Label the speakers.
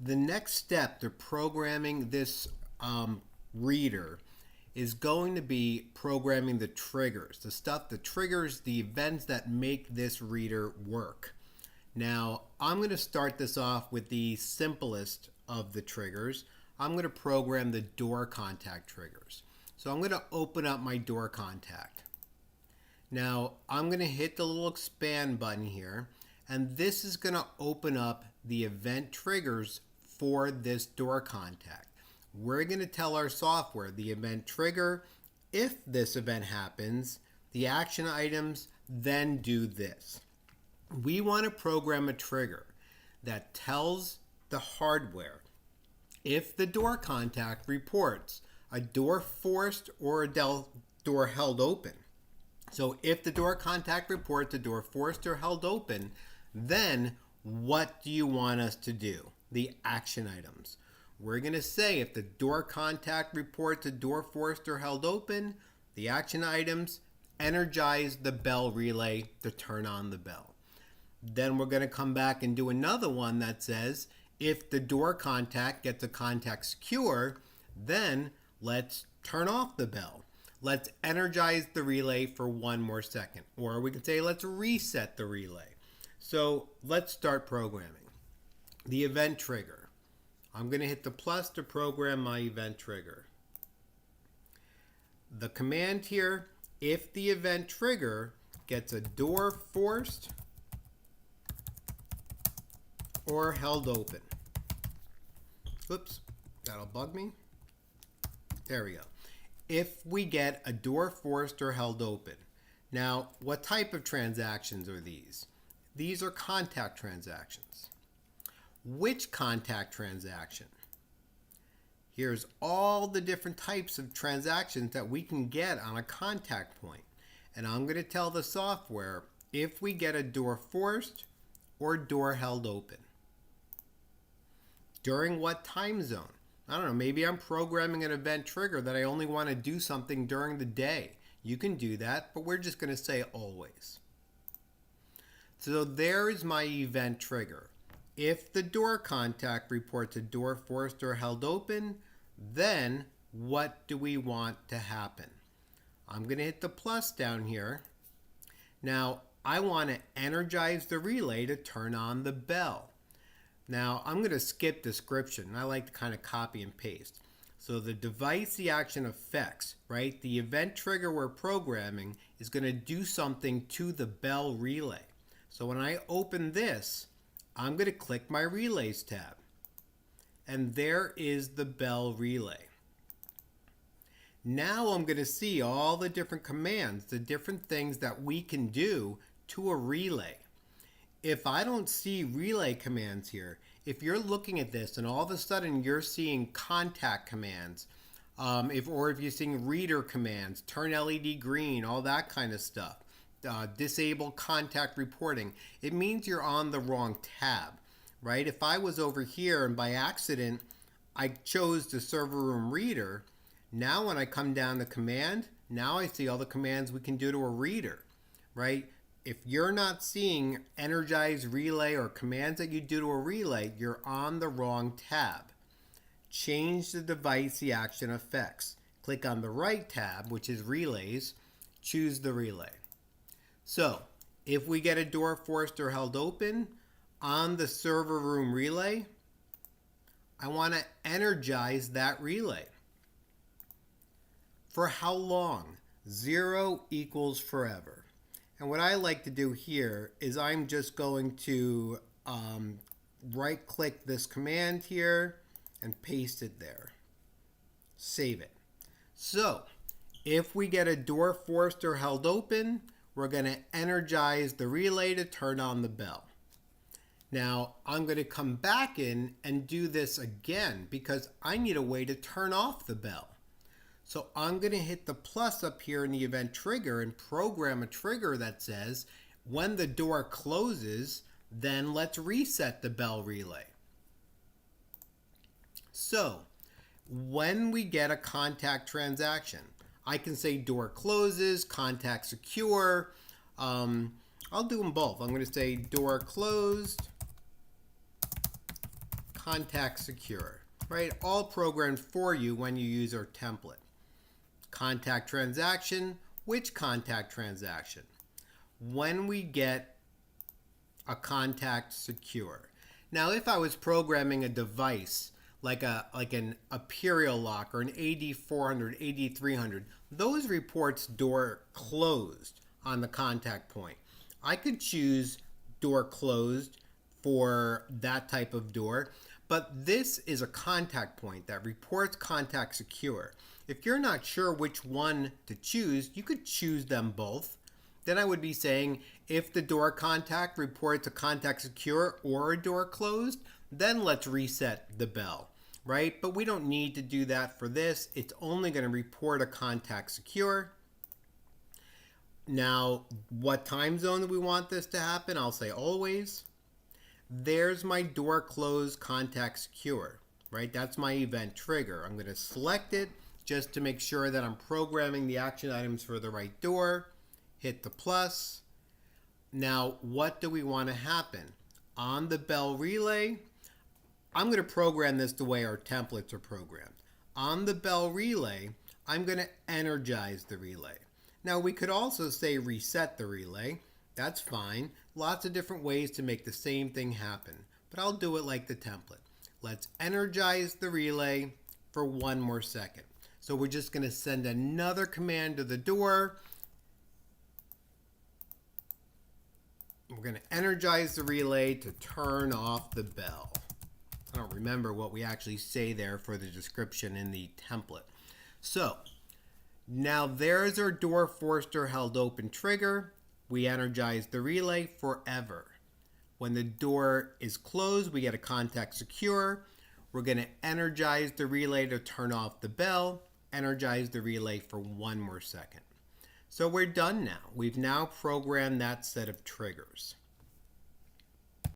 Speaker 1: The next step to programming this reader is going to be programming the triggers, the stuff, the triggers, the events that make this reader work. Now, I'm going to start this off with the simplest of the triggers. I'm going to program the door contact triggers. So I'm going to open up my door contact. Now, I'm going to hit the little expand button here, and this is going to open up the event triggers for this door contact. We're going to tell our software the event trigger, if this event happens, the action items, then do this. We want to program a trigger that tells the hardware if the door contact reports a door forced or a door held open. So if the door contact reports a door forced or held open, then what do you want us to do? The action items. We're going to say if the door contact reports a door forced or held open, the action items, energize the bell relay to turn on the bell. Then we're going to come back and do another one that says if the door contact gets a contact secure, then let's turn off the bell. Let's energize the relay for one more second. Or we can say let's reset the relay. So let's start programming. The event trigger. I'm going to hit the plus to program my event trigger. The command here, if the event trigger gets a door forced or held open. Oops, that'll bug me. There we go. If we get a door forced or held open. Now, what type of transactions are these? These are contact transactions. Which contact transaction? Here's all the different types of transactions that we can get on a contact point. And I'm going to tell the software if we get a door forced or door held open. During what time zone? I don't know, maybe I'm programming an event trigger that I only want to do something during the day. You can do that, but we're just going to say always. So there is my event trigger. If the door contact reports a door forced or held open, then what do we want to happen? I'm going to hit the plus down here. Now, I want to energize the relay to turn on the bell. Now, I'm going to skip description. I like to kind of copy and paste. So the device, the action effects, right? The event trigger we're programming is going to do something to the bell relay. So when I open this, I'm going to click my Relays tab. And there is the bell relay. Now I'm going to see all the different commands, the different things that we can do to a relay. If I don't see relay commands here, if you're looking at this and all of a sudden you're seeing contact commands, if you're seeing reader commands, turn LED green, all that kind of stuff, disable contact reporting, it means you're on the wrong tab, right? If I was over here and by accident I chose the server room reader, now when I come down to command, now I see all the commands we can do to a reader, right? If you're not seeing energize relay or commands that you do to a relay, you're on the wrong tab. Change the device, the action effects. Click on the right tab, which is relays, choose the relay. So, if we get a door forced or held open on the server room relay, I want to energize that relay. For how long? 0 equals forever. And what I like to do here is I'm just going to right click this command here and paste it there. Save it. So, if we get a door forced or held open, we're going to energize the relay to turn on the bell. Now, I'm going to come back in and do this again because I need a way to turn off the bell. So I'm going to hit the plus up here in the event trigger and program a trigger that says when the door closes, then let's reset the bell relay. So when we get a contact transaction, I can say door closes, contact secure. I'll do them both. I'm going to say door closed, contact secure, right? All programmed for you when you use our template. Contact transaction, which contact transaction? When we get a contact secure. Now, if I was programming a device like an Imperial lock or an AD400, AD300, those reports door closed on the contact point. I could choose door closed for that type of door, but this is a contact point that reports contact secure. If you're not sure which one to choose, you could choose them both. Then I would be saying if the door contact reports a contact secure or a door closed, then let's reset the bell, right? But we don't need to do that for this. It's only going to report a contact secure. Now, what time zone do we want this to happen? I'll say always. There's my door closed contact secure, right? That's my event trigger. I'm going to select it just to make sure that I'm programming the action items for the right door. Hit the plus. Now, what do we want to happen? On the bell relay, I'm going to program this the way our templates are programmed. On the bell relay, I'm going to energize the relay. Now, we could also say reset the relay. That's fine. Lots of different ways to make the same thing happen, but I'll do it like the template. Let's energize the relay for 1 more second. So we're just going to send another command to the door. We're going to energize the relay to turn off the bell. I don't remember what we actually say there for the description in the template. So now there's our door forced held open trigger. We energize the relay forever. When the door is closed, we get a contact secure. We're going to energize the relay to turn off the bell. Energize the relay for 1 more second. So we're done now. We've now programmed that set of triggers.